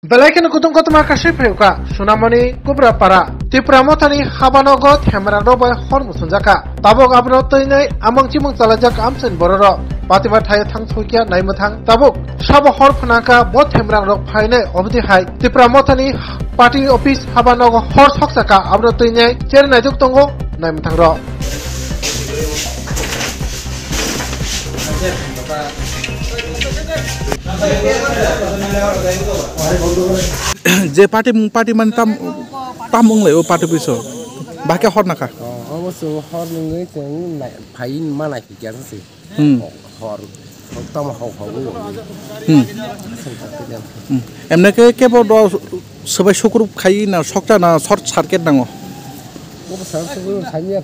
Belakang kutung kotuma kasih priuka Sunamoni kubra para Tipra motani habanogot hemera robai hormu sunjaka Tabok abno toinai amang cimung calajak amsen bororo Patiba thai thang sukia naimutang tabuk Sabo hor phanaka bot hemera rok phaine obdi hai Tipra motani party office habanogo hor soksaka abno toinai cher najuk tongo naimutang ro যে party মানে তামুং লাই ও party পিছো বাকে হর নাকা অবশ্য হর নঙ্গই চেং ভাই মানাই গেছে হর তম হও এমনেকে কেবল সবাই শুক্র খাই না সকটা না শর্ট সার্কিট নাঙো ও সব খাইয়া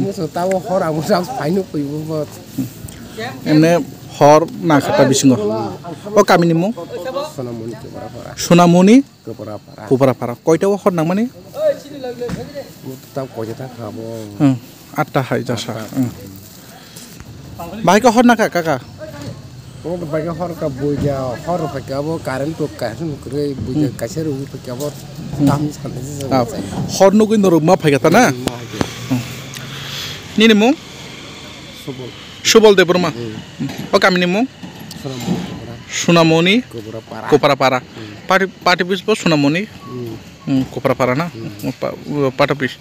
মুসো তাও হর আমু সাম ফাইনো কইবো এমনে হর না খাতা বিসিঙ্গ ও কামিনি মু সোনামণি কোপরাপাড়া কয়টাও হর নাং মানে তাও কয়টা খাবো 8টা হাই যাসা বাইকে হর নাকা কাকা ও বাইকে হর কা বইয়া হর ফাকাবো কারেন্ট তো কারেন্ট করে বইয়া কাছের উই ফাকাবো দাম সামনে হর নগই নর মা ফাইগাতা না নিনি মু সুবল দেবরমা ও কামিনি মু সোনামণি কোপরাপাড়া পার্টি পিস সোনামণি কোপরাপাড়া না পার্টি পিস